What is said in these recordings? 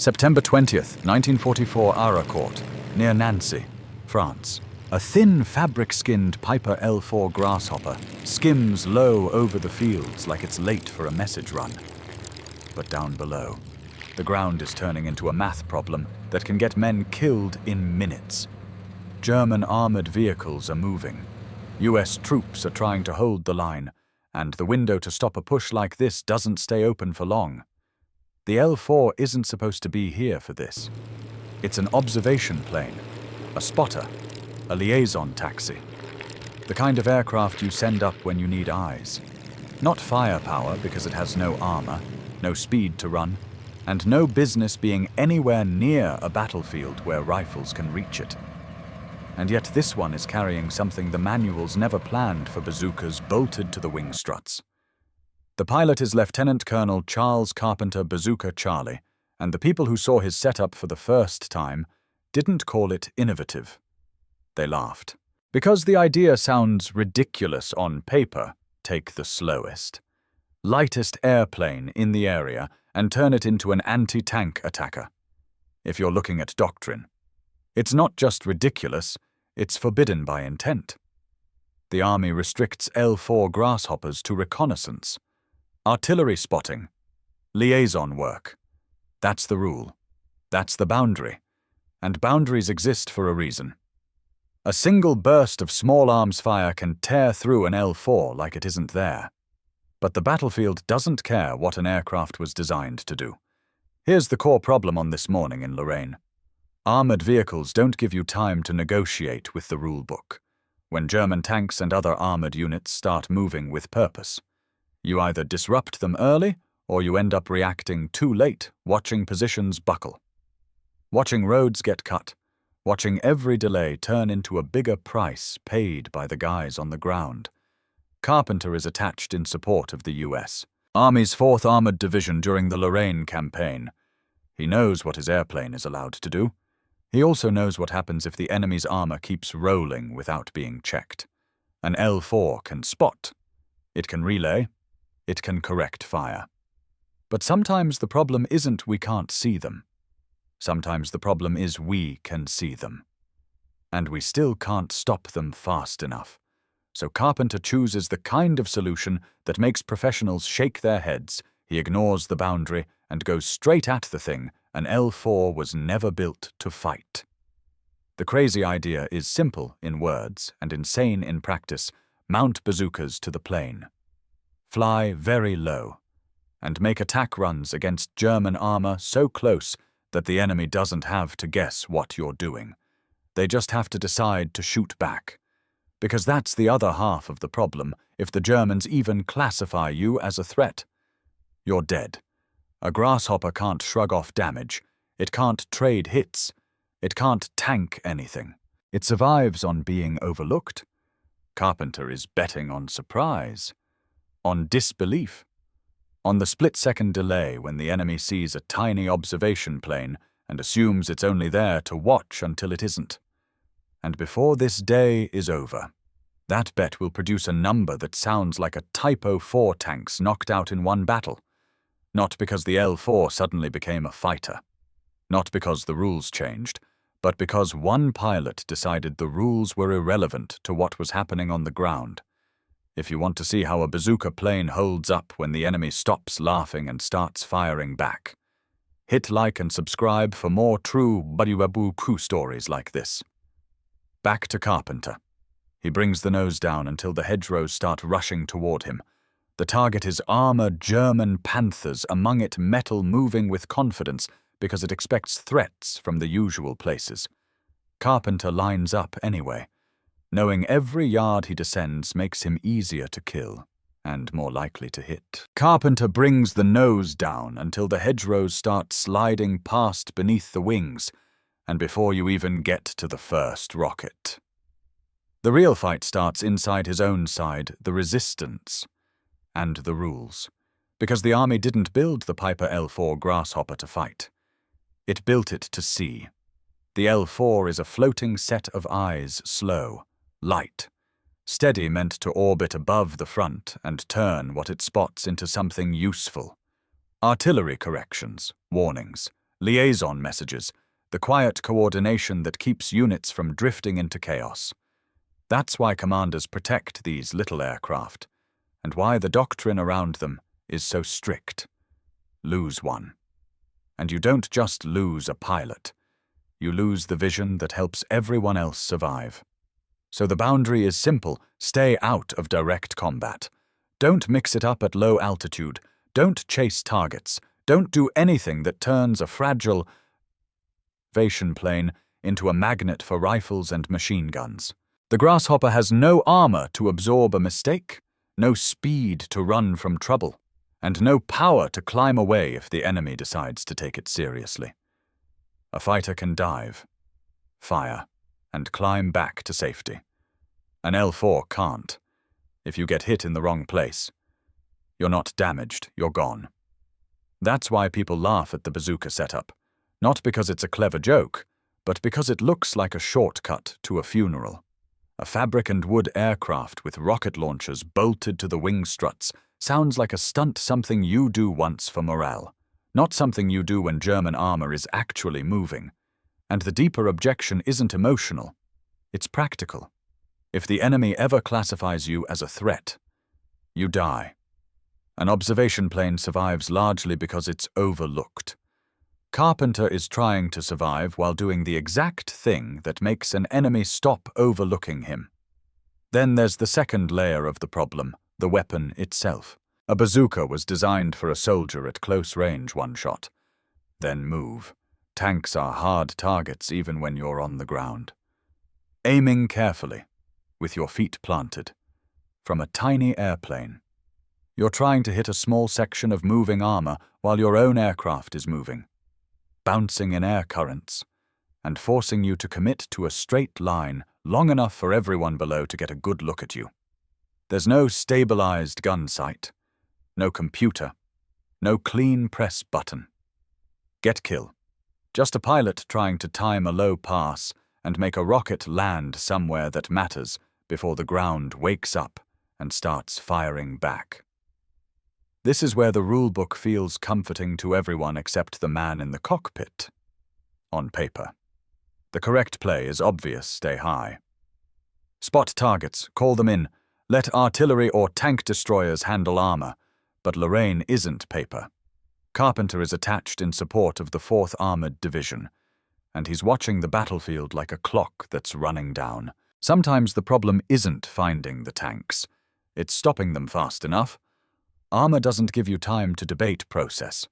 September 20th, 1944, Arracourt, near Nancy, France. A thin, fabric-skinned Piper L4 grasshopper skims low over the fields like it's late for a message run. But down below, the ground is turning into a math problem that can get men killed in minutes. German armored vehicles are moving. US troops are trying to hold the line, and the window to stop a push like this doesn't stay open for long. The L4 isn't supposed to be here for this. It's an observation plane, a spotter, a liaison taxi. The kind of aircraft you send up when you need eyes. Not firepower because it has no armor, no speed to run, and no business being anywhere near a battlefield where rifles can reach it. And yet this one is carrying something the manuals never planned for bazookas bolted to the wing struts. The pilot is Lieutenant Colonel Charles Carpenter, Bazooka Charlie, and the people who saw his setup for the first time didn't call it innovative. They laughed. Because the idea sounds ridiculous on paper, take the slowest, lightest airplane in the area and turn it into an anti-tank attacker. If you're looking at doctrine, it's not just ridiculous, it's forbidden by intent. The Army restricts L4 grasshoppers to reconnaissance, artillery spotting, liaison work. That's the rule. That's the boundary. And boundaries exist for a reason. A single burst of small arms fire can tear through an L4 like it isn't there. But the battlefield doesn't care what an aircraft was designed to do. Here's the core problem on this morning in Lorraine. Armored vehicles don't give you time to negotiate with the rule book. When German tanks and other armored units start moving with purpose, you either disrupt them early, or you end up reacting too late, watching positions buckle. Watching roads get cut. Watching every delay turn into a bigger price paid by the guys on the ground. Carpenter is attached in support of the US Army's 4th Armored Division during the Lorraine campaign. He knows what his airplane is allowed to do. He also knows what happens if the enemy's armor keeps rolling without being checked. An L4 can spot. It can relay. It can correct fire. But sometimes the problem isn't we can't see them. Sometimes the problem is we can see them. And we still can't stop them fast enough. So Carpenter chooses the kind of solution that makes professionals shake their heads. He ignores the boundary and goes straight at the thing an L4 was never built to fight. The crazy idea is simple in words and insane in practice. Mount bazookas to the plane. Fly very low, and make attack runs against German armor so close that the enemy doesn't have to guess what you're doing. They just have to decide to shoot back. Because that's the other half of the problem. If the Germans even classify you as a threat, you're dead. A grasshopper can't shrug off damage. It can't trade hits. It can't tank anything. It survives on being overlooked. Carpenter is betting on surprise. On disbelief, on the split-second delay when the enemy sees a tiny observation plane and assumes it's only there to watch until it isn't. And before this day is over, that bet will produce a number that sounds like a Type 04 tanks knocked out in one battle. Not because the L4 suddenly became a fighter. Not because the rules changed, but because one pilot decided the rules were irrelevant to what was happening on the ground. If you want to see how a bazooka plane holds up when the enemy stops laughing and starts firing back, hit like and subscribe for more true WWII stories like this. Back to Carpenter. He brings the nose down until the hedgerows start rushing toward him. The target is armored German panthers, among it metal moving with confidence because it expects threats from the usual places. Carpenter lines up anyway. Knowing every yard he descends makes him easier to kill, and more likely to hit. Carpenter brings the nose down until the hedgerows start sliding past beneath the wings, and before you even get to the first rocket. The real fight starts inside his own side, the resistance, and the rules. Because the Army didn't build the Piper L4 Grasshopper to fight. It built it to see. The L4 is a floating set of eyes, slow, light, steady, meant to orbit above the front and turn what it spots into something useful. Artillery corrections, warnings, Liaison messages, the quiet coordination that keeps units from drifting into chaos. That's why commanders protect these little aircraft, and why the doctrine around them is so strict. Lose one. And you don't just lose a pilot. You lose the vision that helps everyone else survive. So the boundary is simple: stay out of direct combat. Don't mix it up at low altitude. Don't chase targets. Don't do anything that turns a fragile Bazooka plane into a magnet for rifles and machine guns. The Grasshopper has no armor to absorb a mistake, no speed to run from trouble, and no power to climb away if the enemy decides to take it seriously. A fighter can dive, fire, and climb back to safety. An L4 can't. If you get hit in the wrong place, you're not damaged, you're gone. That's why people laugh at the bazooka setup, not because it's a clever joke, but because it looks like a shortcut to a funeral. A fabric and wood aircraft with rocket launchers bolted to the wing struts sounds like a stunt, something you do once for morale, not something you do when German armor is actually moving. And the deeper objection isn't emotional, it's practical. If the enemy ever classifies you as a threat, you die. An observation plane survives largely because it's overlooked. Carpenter is trying to survive while doing the exact thing that makes an enemy stop overlooking him. Then there's the second layer of the problem, the weapon itself. A bazooka was designed for a soldier at close range, one shot. Then move. Tanks are hard targets even when you're on the ground. Aiming carefully, with your feet planted, from a tiny airplane. You're trying to hit a small section of moving armor while your own aircraft is moving, bouncing in air currents, and forcing you to commit to a straight line long enough for everyone below to get a good look at you. There's no stabilized gun sight, no computer, no clean press button. Get kill. Just a pilot trying to time a low pass and make a rocket land somewhere that matters before the ground wakes up and starts firing back. This is where the rulebook feels comforting to everyone except the man in the cockpit. On paper. The correct play is obvious: stay high. Spot targets, call them in, let artillery or tank destroyers handle armor, but Lorraine isn't paper. Carpenter is attached in support of the 4th Armored Division, and he's watching the battlefield like a clock that's running down. Sometimes the problem isn't finding the tanks, it's stopping them fast enough. Armor doesn't give you time to debate process.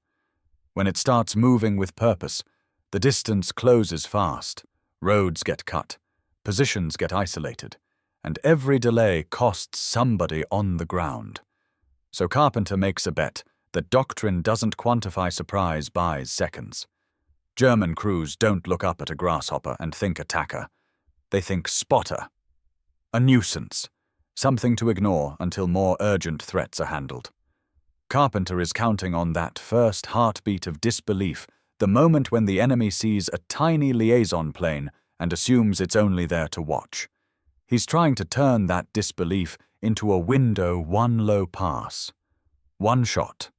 When it starts moving with purpose, the distance closes fast, roads get cut, positions get isolated, and every delay costs somebody on the ground. So Carpenter makes a bet that doctrine doesn't quantify surprise buys seconds. German crews don't look up at a Grasshopper and think attacker. They think spotter. A nuisance, something to ignore until more urgent threats are handled. Carpenter is counting on that first heartbeat of disbelief, the moment when the enemy sees a tiny liaison plane and assumes it's only there to watch. He's trying to turn that disbelief into a window, one low pass, one shot,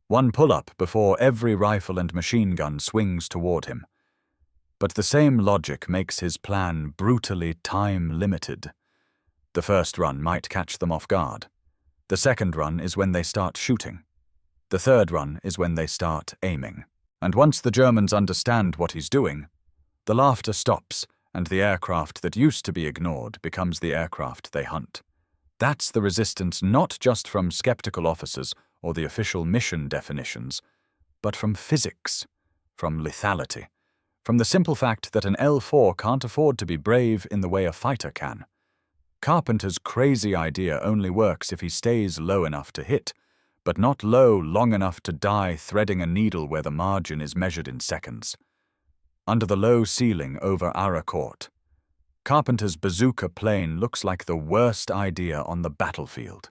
one pull-up before every rifle and machine gun swings toward him. But the same logic makes his plan brutally time-limited. The first run might catch them off guard. The second run is when they start shooting. The third run is when they start aiming. And once the Germans understand what he's doing, the laughter stops, and the aircraft that used to be ignored becomes the aircraft they hunt. That's the resistance not just from skeptical officers or the official mission definitions, but from physics, from lethality, from the simple fact that an L4 can't afford to be brave in the way a fighter can. Carpenter's crazy idea only works if he stays low enough to hit, but not low long enough to die threading a needle where the margin is measured in seconds. Under the low ceiling over Arracourt, Carpenter's Bazooka Plane looks like the worst idea on the battlefield.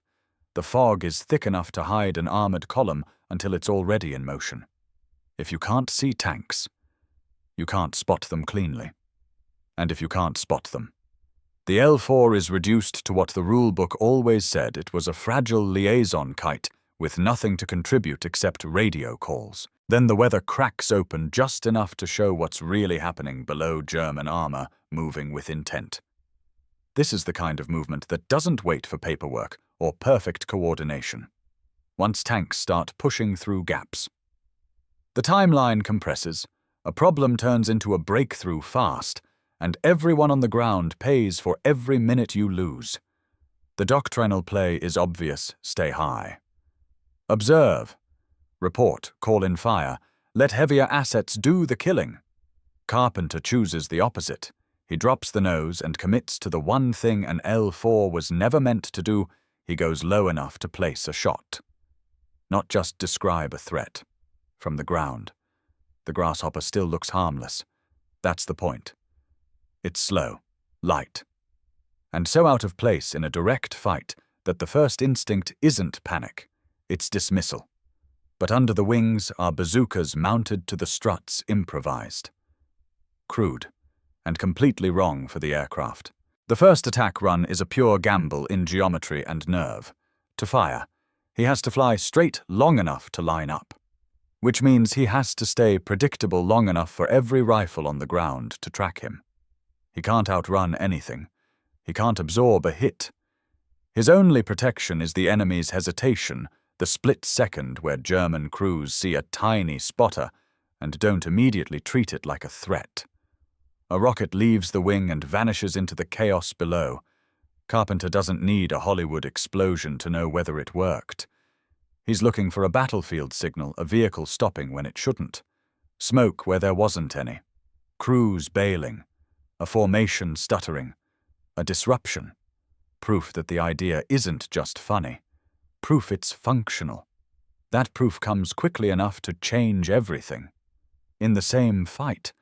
The fog is thick enough to hide an armored column until it's already in motion. If you can't see tanks, you can't spot them cleanly. And if you can't spot them, the L4 is reduced to what the rulebook always said: it was a fragile liaison kite with nothing to contribute except radio calls. Then the weather cracks open just enough to show what's really happening below German armor, moving with intent. This is the kind of movement that doesn't wait for paperwork or perfect coordination. Once tanks start pushing through gaps, the timeline compresses, a problem turns into a breakthrough fast, and everyone on the ground pays for every minute you lose. The doctrinal play is obvious: stay high. Observe. Report, call in fire, let heavier assets do the killing. Carpenter chooses the opposite. He drops the nose and commits to the one thing an L4 was never meant to do. He goes low enough to place a shot. Not just describe a threat. From the ground, the grasshopper still looks harmless. That's the point. It's slow, light, and so out of place in a direct fight that the first instinct isn't panic, it's dismissal. But under the wings are bazookas mounted to the struts, improvised. Crude, and completely wrong for the aircraft. The first attack run is a pure gamble in geometry and nerve. To fire, he has to fly straight long enough to line up, which means he has to stay predictable long enough for every rifle on the ground to track him. He can't outrun anything. He can't absorb a hit. His only protection is the enemy's hesitation, the split second where German crews see a tiny spotter and don't immediately treat it like a threat. A rocket leaves the wing and vanishes into the chaos below. Carpenter doesn't need a Hollywood explosion to know whether it worked. He's looking for a battlefield signal, a vehicle stopping when it shouldn't, smoke where there wasn't any, crews bailing, a formation stuttering, a disruption, proof that the idea isn't just funny, proof it's functional. That proof comes quickly enough to change everything. In the same fight,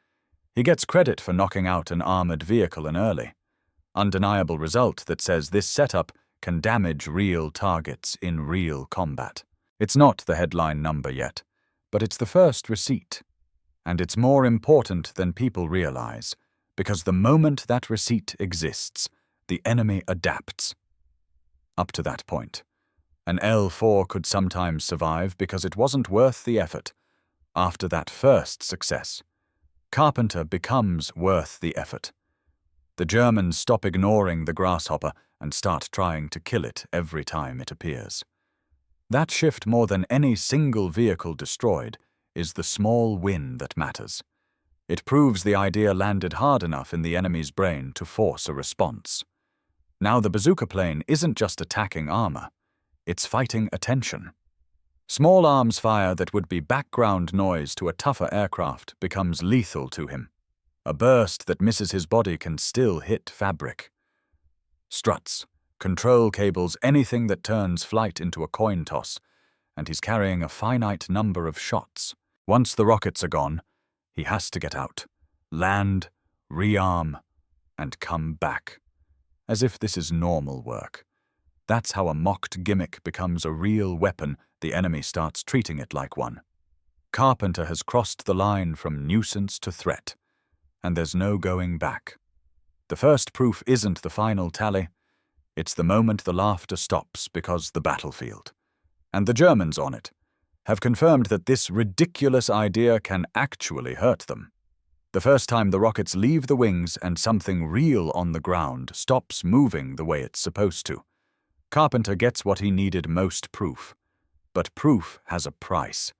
he gets credit for knocking out an armored vehicle in early. Undeniable result that says this setup can damage real targets in real combat. It's not the headline number yet, but it's the first receipt. And it's more important than people realize, because the moment that receipt exists, the enemy adapts. Up to that point, an L4 could sometimes survive because it wasn't worth the effort. After that first success, Carpenter becomes worth the effort. The Germans stop ignoring the grasshopper and start trying to kill it every time it appears. That shift, more than any single vehicle destroyed, is the small win that matters. It proves the idea landed hard enough in the enemy's brain to force a response. Now the Bazooka Plane isn't just attacking armor, it's fighting attention. Small arms fire that would be background noise to a tougher aircraft becomes lethal to him. A burst that misses his body can still hit fabric. Struts, control cables, anything that turns flight into a coin toss, and he's carrying a finite number of shots. Once the rockets are gone, he has to get out, land, rearm, and come back. As if this is normal work. That's how a mocked gimmick becomes a real weapon. The enemy starts treating it like one. Carpenter has crossed the line from nuisance to threat, and there's no going back. The first proof isn't the final tally. It's the moment the laughter stops because the battlefield, and the Germans on it, have confirmed that this ridiculous idea can actually hurt them. The first time the rockets leave the wings and something real on the ground stops moving the way it's supposed to. Carpenter gets what he needed: most proof. But proof has a price.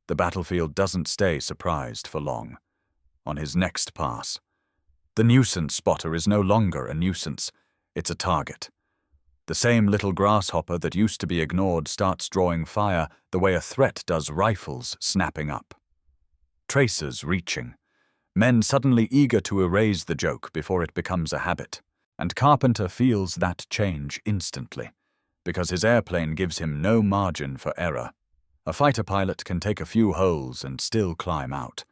The battlefield doesn't stay surprised for long. On his next pass, the nuisance spotter is no longer a nuisance, it's a target. The same little grasshopper that used to be ignored starts drawing fire the way a threat does rifles snapping up. Tracers reaching. Men suddenly eager to erase the joke before it becomes a habit. And Carpenter feels that change instantly, because his airplane gives him no margin for error. A fighter pilot can take a few holes and still climb out.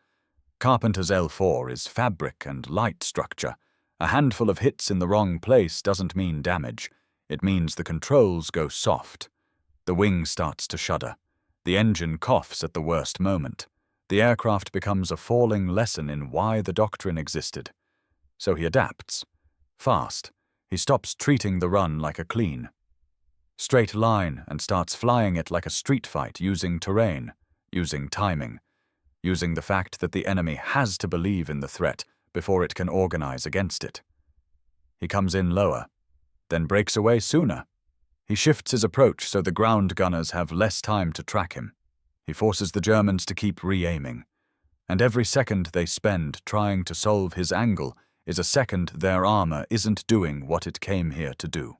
Carpenter's L4 is fabric and light structure. A handful of hits in the wrong place doesn't mean damage. It means the controls go soft. The wing starts to shudder. The engine coughs at the worst moment. The aircraft becomes a falling lesson in why the doctrine existed. So he adapts. Fast, he stops treating the run like a clean, straight line and starts flying it like a street fight, using terrain, using timing, using the fact that the enemy has to believe in the threat before it can organize against it. He comes in lower, then breaks away sooner. He shifts his approach so the ground gunners have less time to track him. He forces the Germans to keep re-aiming, and every second they spend trying to solve his angle is a second their armor isn't doing what it came here to do.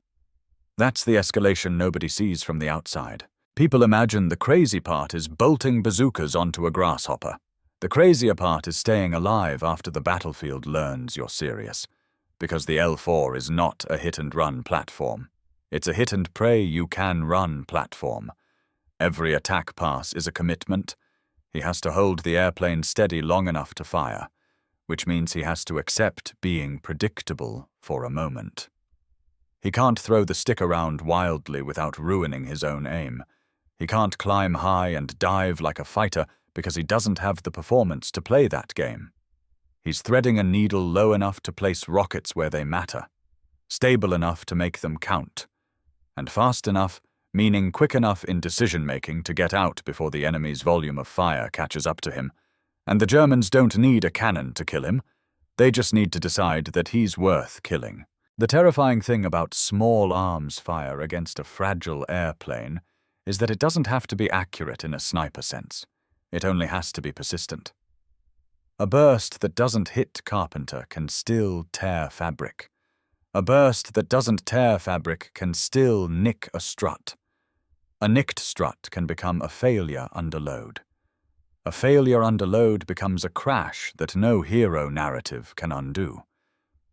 That's the escalation nobody sees from the outside. People imagine the crazy part is bolting bazookas onto a grasshopper. The crazier part is staying alive after the battlefield learns you're serious, because the L4 is not a hit-and-run platform. It's a hit-and-pray you can run platform. Every attack pass is a commitment. He has to hold the airplane steady long enough to fire, which means he has to accept being predictable for a moment. He can't throw the stick around wildly without ruining his own aim. He can't climb high and dive like a fighter because he doesn't have the performance to play that game. He's threading a needle low enough to place rockets where they matter, stable enough to make them count, and fast enough, meaning quick enough in decision-making to get out before the enemy's volume of fire catches up to him. And the Germans don't need a cannon to kill him. They just need to decide that he's worth killing. The terrifying thing about small arms fire against a fragile airplane is that it doesn't have to be accurate in a sniper sense. It only has to be persistent. A burst that doesn't hit Carpenter can still tear fabric. A burst that doesn't tear fabric can still nick a strut. A nicked strut can become a failure under load. A failure under load becomes a crash that no hero narrative can undo.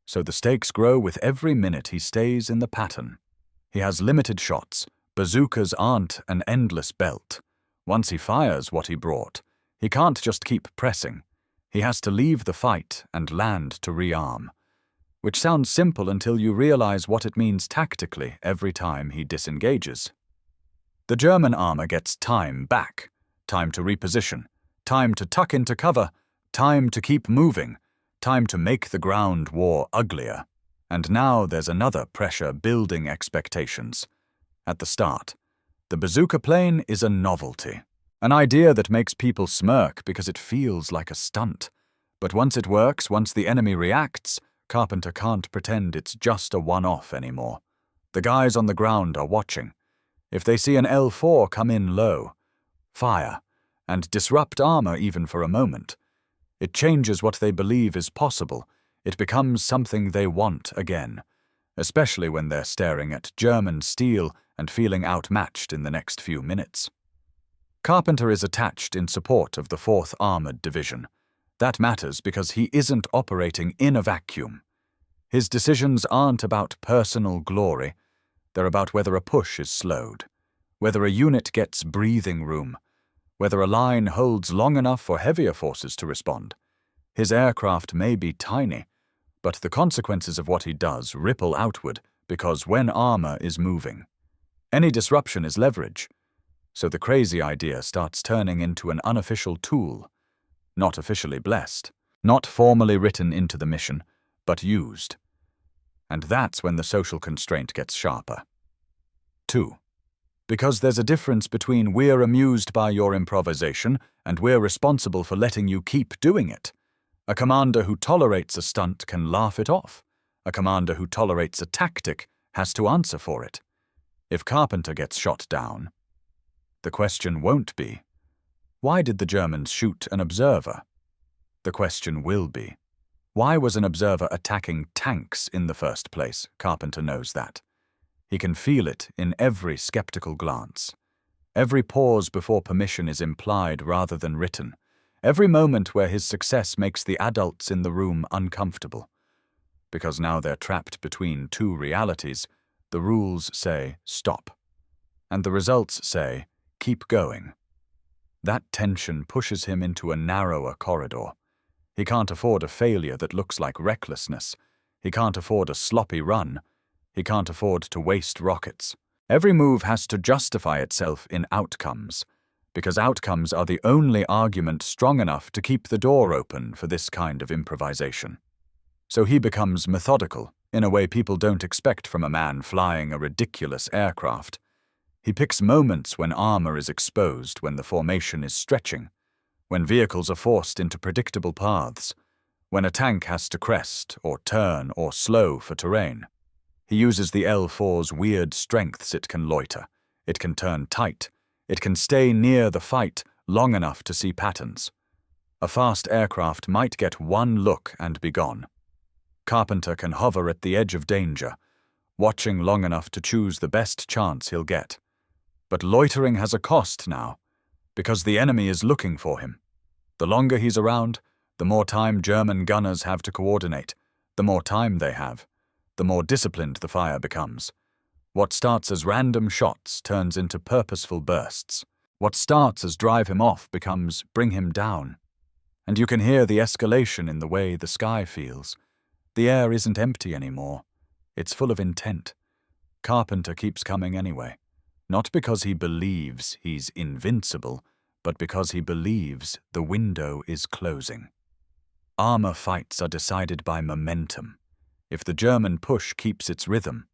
So the stakes grow with every minute he stays in the pattern. He has limited shots. Bazookas aren't an endless belt. Once he fires what he brought, he can't just keep pressing. He has to leave the fight and land to rearm, which sounds simple until you realize what it means tactically every time he disengages. The German armor gets time back, time to reposition, time to tuck into cover, time to keep moving, time to make the ground war uglier. And now there's another pressure building expectations. At the start, the Bazooka Plane is a novelty, an idea that makes people smirk because it feels like a stunt. But once it works, once the enemy reacts, Carpenter can't pretend it's just a one-off anymore. The guys on the ground are watching. If they see an L4 come in low, fire, and disrupt armor even for a moment, it changes what they believe is possible. It becomes something they want again, especially when they're staring at German steel and feeling outmatched in the next few minutes. Carpenter is attached in support of the 4th Armored Division. That matters because he isn't operating in a vacuum. His decisions aren't about personal glory. They're about whether a push is slowed, whether a unit gets breathing room, whether a line holds long enough for heavier forces to respond. His aircraft may be tiny, but the consequences of what he does ripple outward because when armor is moving, any disruption is leverage. So the crazy idea starts turning into an unofficial tool, not officially blessed, not formally written into the mission, but used. And that's when the social constraint gets sharper. 2. Because there's a difference between we're amused by your improvisation and we're responsible for letting you keep doing it. A commander who tolerates a stunt can laugh it off. A commander who tolerates a tactic has to answer for it. If Carpenter gets shot down, the question won't be, why did the Germans shoot an observer? The question will be, why was an observer attacking tanks in the first place? Carpenter knows that. He can feel it in every skeptical glance. Every pause before permission is implied rather than written. Every moment where his success makes the adults in the room uncomfortable. Because now they're trapped between two realities, the rules say stop, and the results say keep going. That tension pushes him into a narrower corridor. He can't afford a failure that looks like recklessness. He can't afford a sloppy run. He can't afford to waste rockets. Every move has to justify itself in outcomes, because outcomes are the only argument strong enough to keep the door open for this kind of improvisation. So he becomes methodical, in a way people don't expect from a man flying a ridiculous aircraft. He picks moments when armor is exposed, when the formation is stretching, when vehicles are forced into predictable paths, when a tank has to crest or turn or slow for terrain. He uses the L4's weird strengths. It can loiter, it can turn tight, it can stay near the fight long enough to see patterns. A fast aircraft might get one look and be gone. Carpenter can hover at the edge of danger, watching long enough to choose the best chance he'll get. But loitering has a cost now, because the enemy is looking for him. The longer he's around, the more time German gunners have to coordinate. The more time they have, the more disciplined the fire becomes. What starts as random shots turns into purposeful bursts. What starts as drive him off becomes bring him down. And you can hear the escalation in the way the sky feels. The air isn't empty anymore. It's full of intent. Carpenter keeps coming anyway. Not because he believes he's invincible, but because he believes the window is closing. Armor fights are decided by momentum. If the German push keeps its rhythm,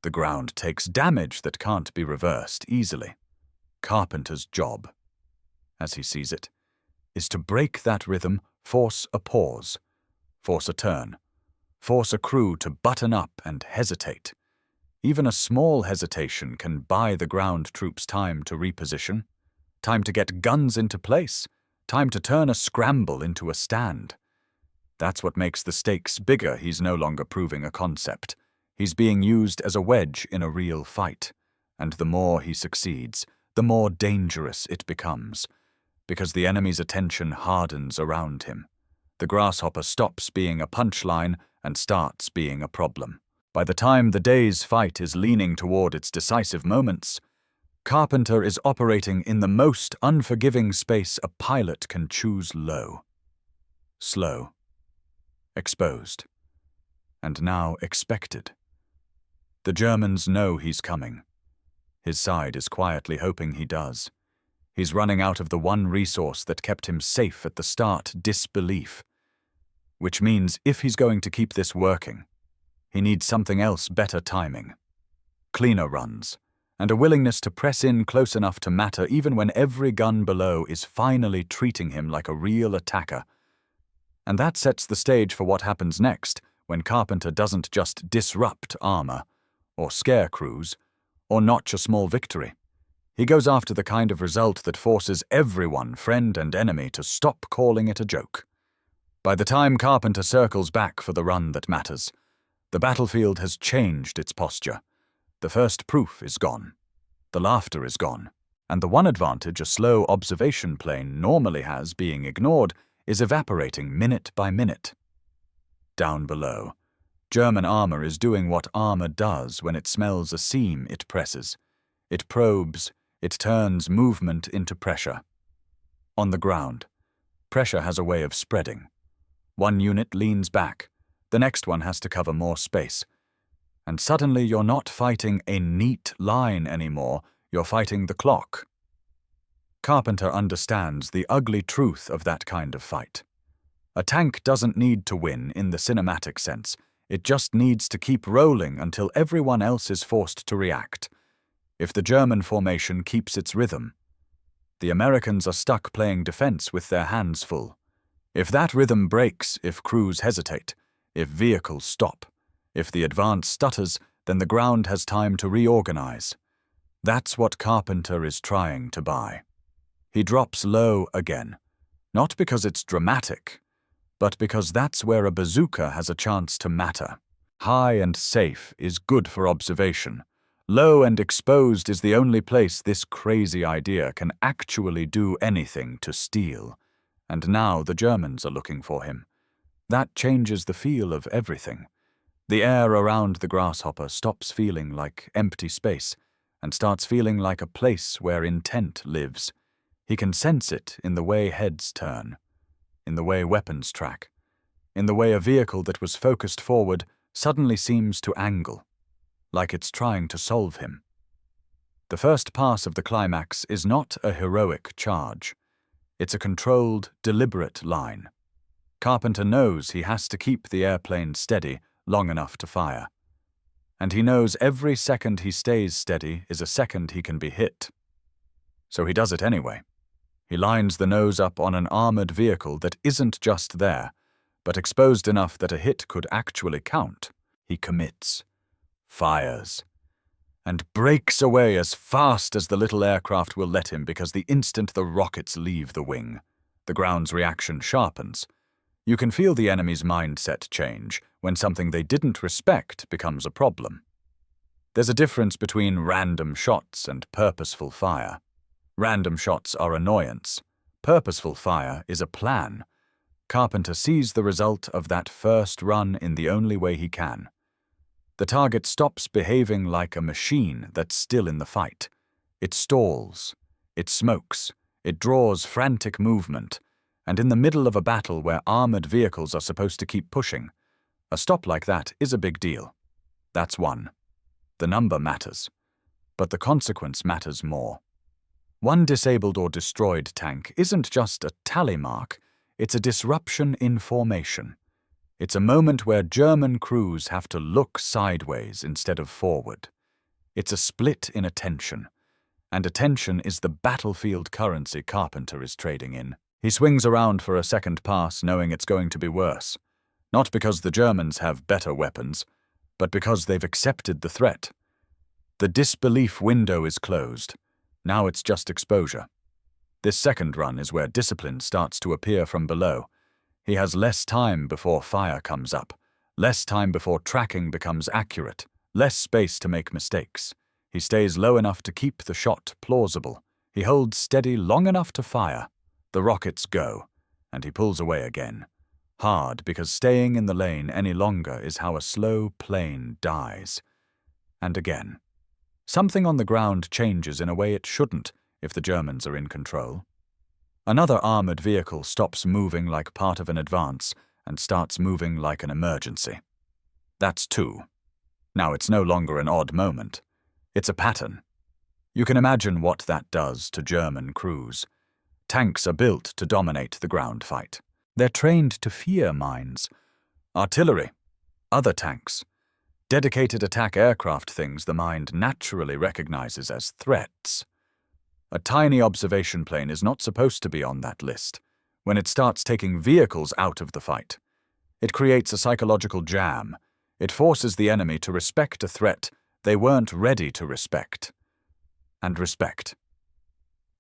the ground takes damage that can't be reversed easily. Carpenter's job, as he sees it, is to break that rhythm, force a pause, force a turn, force a crew to button up and hesitate. Even a small hesitation can buy the ground troops time to reposition, time to get guns into place, time to turn a scramble into a stand. That's what makes the stakes bigger. He's no longer proving a concept. He's being used as a wedge in a real fight. And the more he succeeds, the more dangerous it becomes, because the enemy's attention hardens around him. The grasshopper stops being a punchline and starts being a problem. By the time the day's fight is leaning toward its decisive moments, Carpenter is operating in the most unforgiving space a pilot can choose: low, slow, exposed, and now expected. The Germans know he's coming. His side is quietly hoping he does. He's running out of the one resource that kept him safe at the start: disbelief. Which means if he's going to keep this working, he needs something else: better timing, cleaner runs, and a willingness to press in close enough to matter even when every gun below is finally treating him like a real attacker. And that sets the stage for what happens next when Carpenter doesn't just disrupt armor, or scare crews, or notch a small victory. He goes after the kind of result that forces everyone, friend and enemy, to stop calling it a joke. By the time Carpenter circles back for the run that matters, the battlefield has changed its posture. The first proof is gone. The laughter is gone. And the one advantage a slow observation plane normally has being ignored is evaporating minute by minute. Down below, German armor is doing what armor does when it smells a seam. It presses. It probes. It turns movement into pressure. On the ground, pressure has a way of spreading. One unit leans back. The next one has to cover more space. And suddenly you're not fighting a neat line anymore, you're fighting the clock. Carpenter understands the ugly truth of that kind of fight. A tank doesn't need to win in the cinematic sense, it just needs to keep rolling until everyone else is forced to react. If the German formation keeps its rhythm, the Americans are stuck playing defense with their hands full. If that rhythm breaks, if crews hesitate, if vehicles stop, if the advance stutters, then the ground has time to reorganize. That's what Carpenter is trying to buy. He drops low again, not because it's dramatic, but because that's where a bazooka has a chance to matter. High and safe is good for observation. Low and exposed is the only place this crazy idea can actually do anything to steal. And now the Germans are looking for him. That changes the feel of everything. The air around the grasshopper stops feeling like empty space and starts feeling like a place where intent lives. He can sense it in the way heads turn, in the way weapons track, in the way a vehicle that was focused forward suddenly seems to angle, like it's trying to solve him. The first pass of the climax is not a heroic charge. It's a controlled, deliberate line. Carpenter knows he has to keep the airplane steady long enough to fire. And he knows every second he stays steady is a second he can be hit. So he does it anyway. He lines the nose up on an armored vehicle that isn't just there, but exposed enough that a hit could actually count. He commits, fires, and breaks away as fast as the little aircraft will let him, because the instant the rockets leave the wing, the ground's reaction sharpens. You can feel the enemy's mindset change when something they didn't respect becomes a problem. There's a difference between random shots and purposeful fire. Random shots are annoyance. Purposeful fire is a plan. Carpenter sees the result of that first run in the only way he can. The target stops behaving like a machine that's still in the fight. It stalls, it smokes, it draws frantic movement, and in the middle of a battle where armored vehicles are supposed to keep pushing, a stop like that is a big deal. That's one. The number matters, but the consequence matters more. One disabled or destroyed tank isn't just a tally mark, it's a disruption in formation. It's a moment where German crews have to look sideways instead of forward. It's a split in attention, and attention is the battlefield currency Carpenter is trading in. He swings around for a second pass knowing it's going to be worse. Not because the Germans have better weapons, but because they've accepted the threat. The disbelief window is closed. Now it's just exposure. This second run is where discipline starts to appear from below. He has less time before fire comes up, less time before tracking becomes accurate, less space to make mistakes. He stays low enough to keep the shot plausible. He holds steady long enough to fire. The rockets go, and he pulls away again. Hard, because staying in the lane any longer is how a slow plane dies. And again. Something on the ground changes in a way it shouldn't if the Germans are in control. Another armored vehicle stops moving like part of an advance and starts moving like an emergency. That's two. Now it's no longer an odd moment. It's a pattern. You can imagine what that does to German crews. Tanks are built to dominate the ground fight. They're trained to fear mines. Artillery, other tanks, dedicated attack aircraft, things the mind naturally recognizes as threats. A tiny observation plane is not supposed to be on that list. When it starts taking vehicles out of the fight, it creates a psychological jam. It forces the enemy to respect a threat they weren't ready to respect. And respect,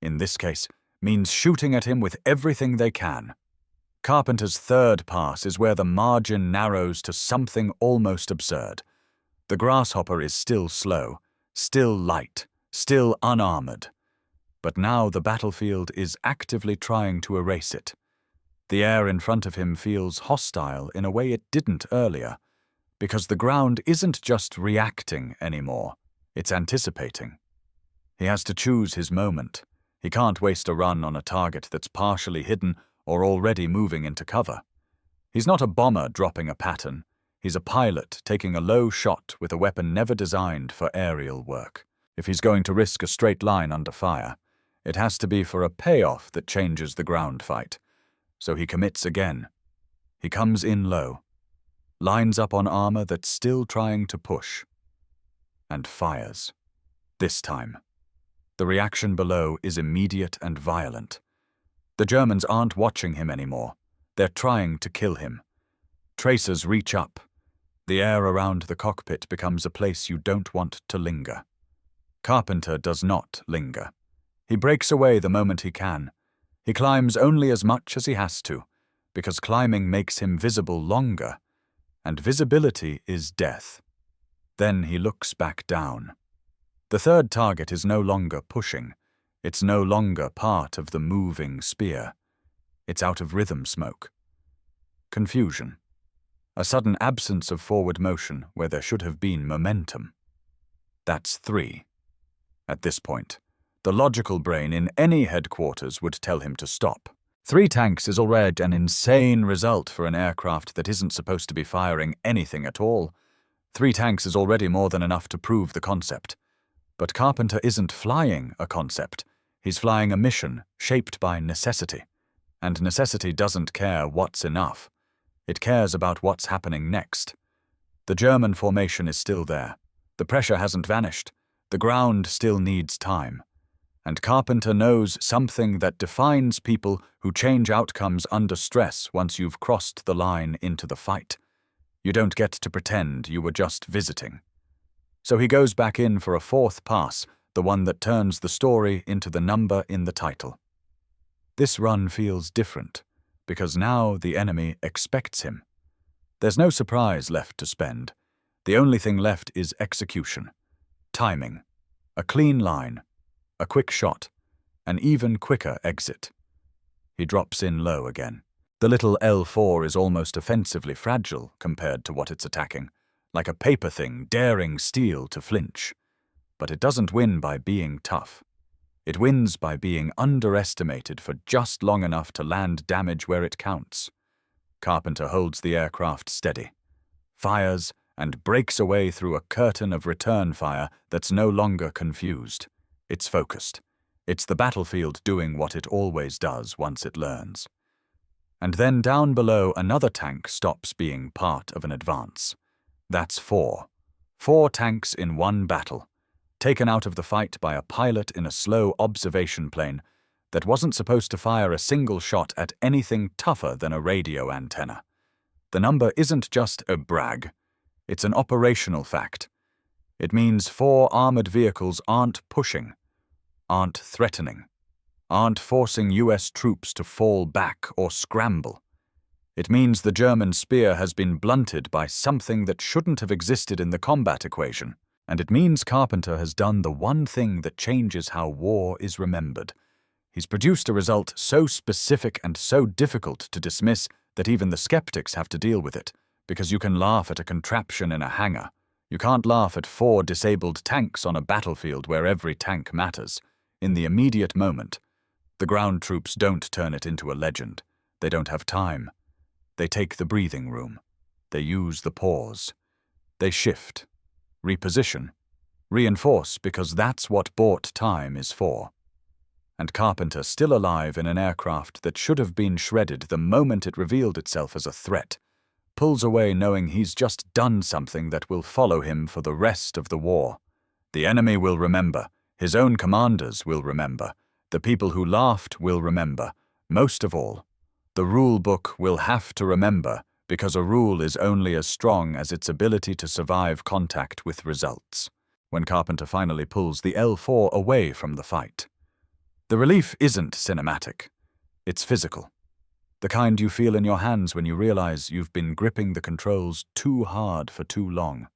in this case, means shooting at him with everything they can. Carpenter's third pass is where the margin narrows to something almost absurd. The grasshopper is still slow, still light, still unarmored. But now the battlefield is actively trying to erase it. The air in front of him feels hostile in a way it didn't earlier, because the ground isn't just reacting anymore, it's anticipating. He has to choose his moment. He can't waste a run on a target that's partially hidden or already moving into cover. He's not a bomber dropping a pattern. He's a pilot taking a low shot with a weapon never designed for aerial work. If he's going to risk a straight line under fire, it has to be for a payoff that changes the ground fight. So he commits again. He comes in low, lines up on armor that's still trying to push, and fires. This time, the reaction below is immediate and violent. The Germans aren't watching him anymore. They're trying to kill him. Tracers reach up. The air around the cockpit becomes a place you don't want to linger. Carpenter does not linger. He breaks away the moment he can. He climbs only as much as he has to, because climbing makes him visible longer, and visibility is death. Then he looks back down. The third target is no longer pushing. It's no longer part of the moving spear. It's out of rhythm smoke. Confusion. A sudden absence of forward motion where there should have been momentum. That's three. At this point, the logical brain in any headquarters would tell him to stop. 3 tanks is already an insane result for an aircraft that isn't supposed to be firing anything at all. 3 tanks is already more than enough to prove the concept. But Carpenter isn't flying a concept. He's flying a mission shaped by necessity. And necessity doesn't care what's enough. It cares about what's happening next. The German formation is still there. The pressure hasn't vanished. The ground still needs time. And Carpenter knows something that defines people who change outcomes under stress once you've crossed the line into the fight. You don't get to pretend you were just visiting. So he goes back in for a fourth pass, the one that turns the story into the number in the title. This run feels different, because now the enemy expects him. There's no surprise left to spend. The only thing left is execution. Timing. A clean line. A quick shot. An even quicker exit. He drops in low again. The little L4 is almost offensively fragile compared to what it's attacking, like a paper thing daring steel to flinch. But it doesn't win by being tough. It wins by being underestimated for just long enough to land damage where it counts. Carpenter holds the aircraft steady, fires, and breaks away through a curtain of return fire that's no longer confused. It's focused. It's the battlefield doing what it always does once it learns. And then down below, another tank stops being part of an advance. That's four. 4 tanks in one battle, taken out of the fight by a pilot in a slow observation plane that wasn't supposed to fire a single shot at anything tougher than a radio antenna. The number isn't just a brag. It's an operational fact. It means 4 armored vehicles aren't pushing, aren't threatening, aren't forcing US troops to fall back or scramble. It means the German spear has been blunted by something that shouldn't have existed in the combat equation. And it means Carpenter has done the one thing that changes how war is remembered. He's produced a result so specific and so difficult to dismiss that even the skeptics have to deal with it, because you can laugh at a contraption in a hangar. You can't laugh at 4 disabled tanks on a battlefield where every tank matters. In the immediate moment, the ground troops don't turn it into a legend. They don't have time. They take the breathing room. They use the pause. They shift, reposition, reinforce, because that's what bought time is for. And Carpenter, still alive in an aircraft that should have been shredded the moment it revealed itself as a threat, pulls away knowing he's just done something that will follow him for the rest of the war. The enemy will remember. His own commanders will remember. The people who laughed will remember. Most of all, the rule book will have to remember, because a rule is only as strong as its ability to survive contact with results. When Carpenter finally pulls the L4 away from the fight, the relief isn't cinematic. It's physical. The kind you feel in your hands when you realize you've been gripping the controls too hard for too long.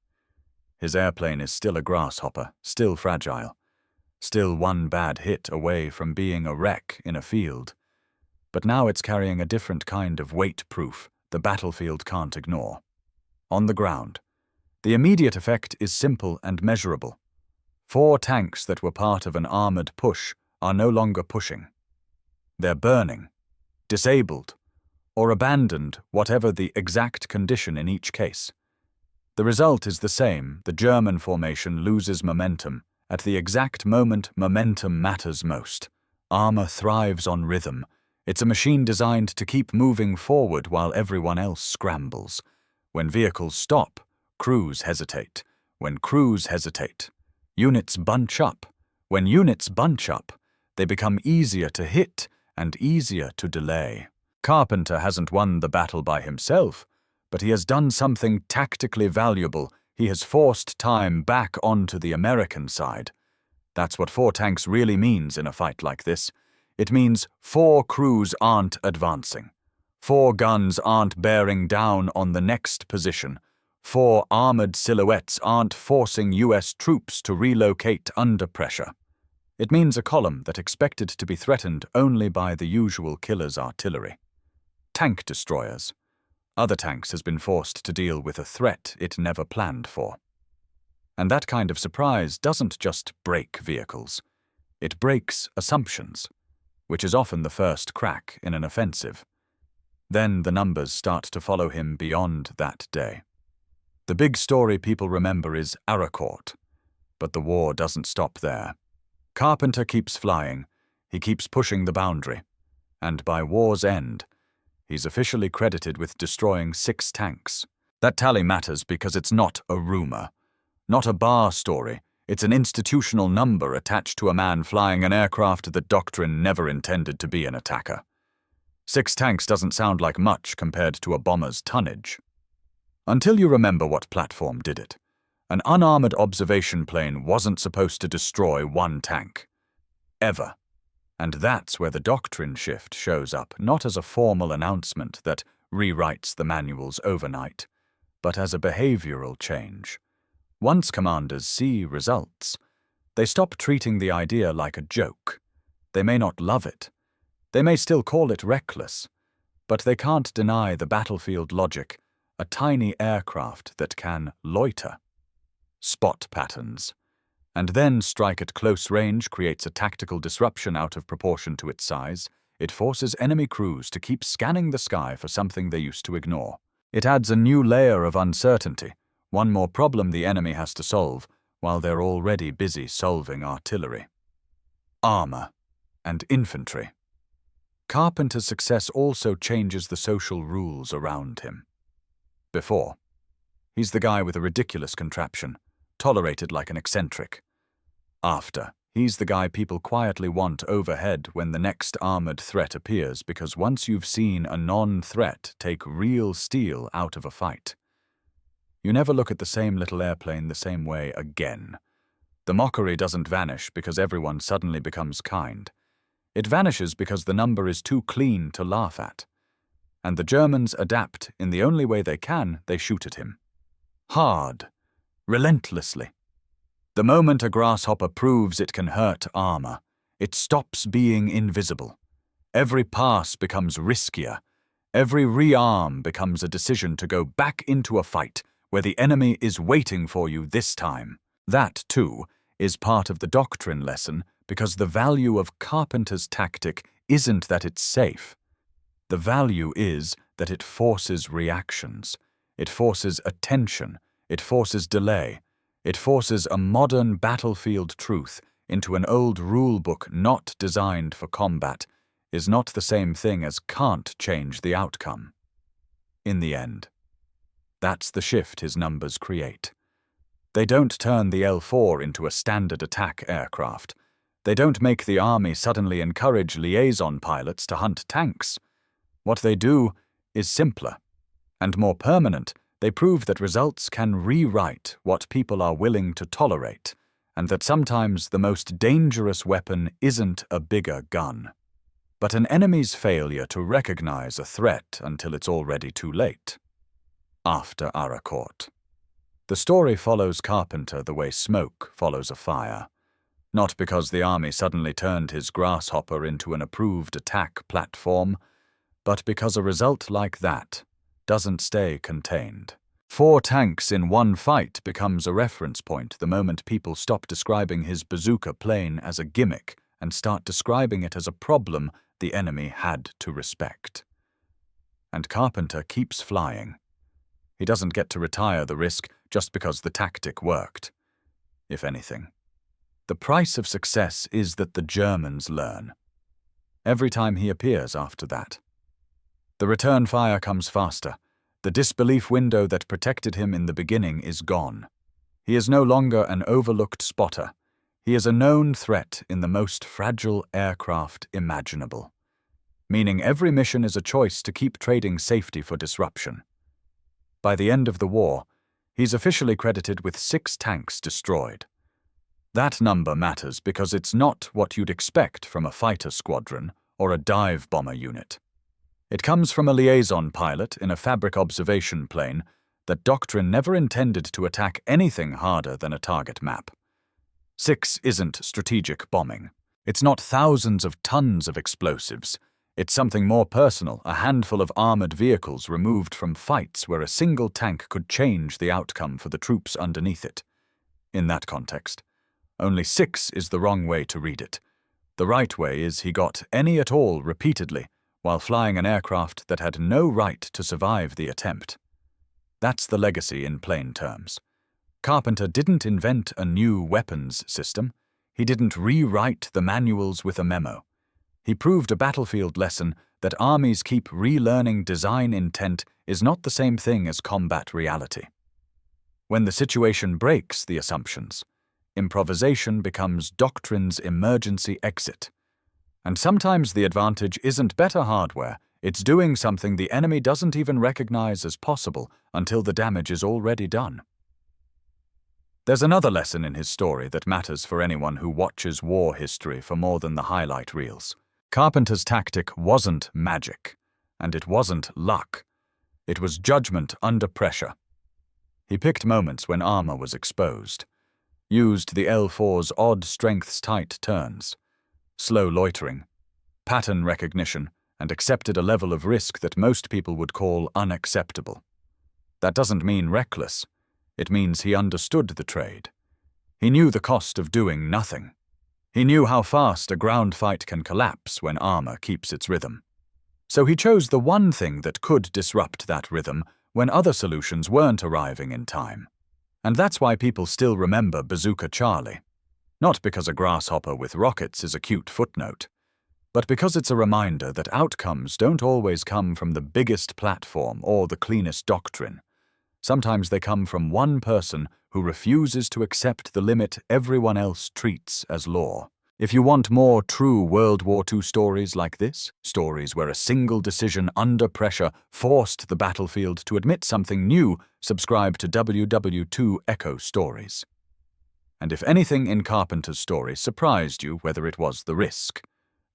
His airplane is still a grasshopper, still fragile, still one bad hit away from being a wreck in a field. But now it's carrying a different kind of weight proof the battlefield can't ignore. On the ground, the immediate effect is simple and measurable. 4 tanks that were part of an armored push are no longer pushing. They're burning, disabled, or abandoned, whatever the exact condition in each case. The result is the same. The German formation loses momentum at the exact moment momentum matters most. Armor thrives on rhythm. It's a machine designed to keep moving forward while everyone else scrambles. When vehicles stop, crews hesitate. When crews hesitate, units bunch up. When units bunch up, they become easier to hit and easier to delay. Carpenter hasn't won the battle by himself, but he has done something tactically valuable. He has forced time back onto the American side. That's what 4 tanks really means in a fight like this. It means 4 crews aren't advancing. 4 guns aren't bearing down on the next position. 4 armored silhouettes aren't forcing US troops to relocate under pressure. It means a column that expected to be threatened only by the usual killer's artillery. Tank destroyers. Other tanks has been forced to deal with a threat it never planned for. And that kind of surprise doesn't just break vehicles. It breaks assumptions, which is often the first crack in an offensive. Then the numbers start to follow him beyond that day. The big story people remember is Arracourt, but the war doesn't stop there. Carpenter keeps flying, he keeps pushing the boundary, and by war's end, he's officially credited with destroying 6 tanks. That tally matters because it's not a rumor, not a bar story. It's an institutional number attached to a man flying an aircraft that doctrine never intended to be an attacker. 6 tanks doesn't sound like much compared to a bomber's tonnage. Until you remember what platform did it. An unarmored observation plane wasn't supposed to destroy 1 tank. Ever. And that's where the doctrine shift shows up, not as a formal announcement that rewrites the manuals overnight, but as a behavioral change. Once commanders see results, they stop treating the idea like a joke. They may not love it. They may still call it reckless, but they can't deny the battlefield logic, a tiny aircraft that can loiter, spot patterns, and then strike at close range creates a tactical disruption out of proportion to its size. It forces enemy crews to keep scanning the sky for something they used to ignore. It adds a new layer of uncertainty, one more problem the enemy has to solve, while they're already busy solving artillery. Armor and infantry. Carpenter's success also changes the social rules around him. Before, he's the guy with a ridiculous contraption, tolerated like an eccentric. After, he's the guy people quietly want overhead when the next armored threat appears, because once you've seen a non-threat take real steel out of a fight, you never look at the same little airplane the same way again. The mockery doesn't vanish because everyone suddenly becomes kind. It vanishes because the number is too clean to laugh at. And the Germans adapt in the only way they can. They shoot at him. Hard. Relentlessly. The moment a grasshopper proves it can hurt armor, it stops being invisible. Every pass becomes riskier. Every rearm becomes a decision to go back into a fight where the enemy is waiting for you this time. That, too, is part of the doctrine lesson, because the value of Carpenter's tactic isn't that it's safe. The value is that it forces reactions. It forces attention. It forces delay. It forces a modern battlefield truth into an old rulebook not designed for combat is not the same thing as can't change the outcome. In the end, that's the shift his numbers create. They don't turn the L4 into a standard attack aircraft. They don't make the army suddenly encourage liaison pilots to hunt tanks. What they do is simpler and more permanent. They prove that results can rewrite what people are willing to tolerate, and that sometimes the most dangerous weapon isn't a bigger gun, but an enemy's failure to recognize a threat until it's already too late. After Arracourt. The story follows Carpenter the way smoke follows a fire, not because the army suddenly turned his grasshopper into an approved attack platform, but because a result like that doesn't stay contained. 4 tanks in one fight becomes a reference point the moment people stop describing his Bazooka Plane as a gimmick and start describing it as a problem the enemy had to respect. And Carpenter keeps flying. He doesn't get to retire the risk just because the tactic worked. If anything, the price of success is that the Germans learn. Every time he appears after that. The return fire comes faster. The disbelief window that protected him in the beginning is gone. He is no longer an overlooked spotter. He is a known threat in the most fragile aircraft imaginable. Meaning every mission is a choice to keep trading safety for disruption. By the end of the war, he's officially credited with 6 tanks destroyed. That number matters because it's not what you'd expect from a fighter squadron or a dive bomber unit. It comes from a liaison pilot in a fabric observation plane that doctrine never intended to attack anything harder than a target map. 6 isn't strategic bombing. It's not thousands of tons of explosives. It's something more personal, a handful of armored vehicles removed from fights where a single tank could change the outcome for the troops underneath it. In that context, only 6 is the wrong way to read it. The right way is he got any at all repeatedly while flying an aircraft that had no right to survive the attempt. That's the legacy in plain terms. Carpenter didn't invent a new weapons system. He didn't rewrite the manuals with a memo. He proved a battlefield lesson that armies keep relearning design intent is not the same thing as combat reality. When the situation breaks the assumptions, improvisation becomes doctrine's emergency exit. And sometimes the advantage isn't better hardware, it's doing something the enemy doesn't even recognize as possible until the damage is already done. There's another lesson in his story that matters for anyone who watches war history for more than the highlight reels. Carpenter's tactic wasn't magic, and it wasn't luck. It was judgment under pressure. He picked moments when armor was exposed, used the L4's odd strengths tight turns, slow loitering, pattern recognition, and accepted a level of risk that most people would call unacceptable. That doesn't mean reckless. It means he understood the trade. He knew the cost of doing nothing. He knew how fast a ground fight can collapse when armor keeps its rhythm. So he chose the one thing that could disrupt that rhythm when other solutions weren't arriving in time. And that's why people still remember Bazooka Charlie. Not because a grasshopper with rockets is a cute footnote, but because it's a reminder that outcomes don't always come from the biggest platform or the cleanest doctrine. Sometimes they come from one person who refuses to accept the limit everyone else treats as law. If you want more true World War II stories like this, stories where a single decision under pressure forced the battlefield to admit something new, subscribe to WWII Echo Stories. And if anything in Carpenter's story surprised you, whether it was the risk,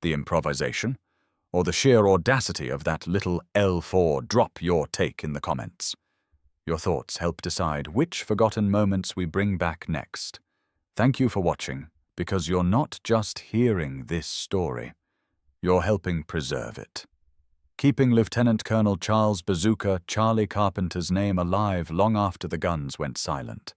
the improvisation, or the sheer audacity of that little L4, drop your take in the comments. Your thoughts help decide which forgotten moments we bring back next. Thank you for watching, because you're not just hearing this story, you're helping preserve it. Keeping Lieutenant Colonel Charles Bazooka Charlie Carpenter's name alive long after the guns went silent.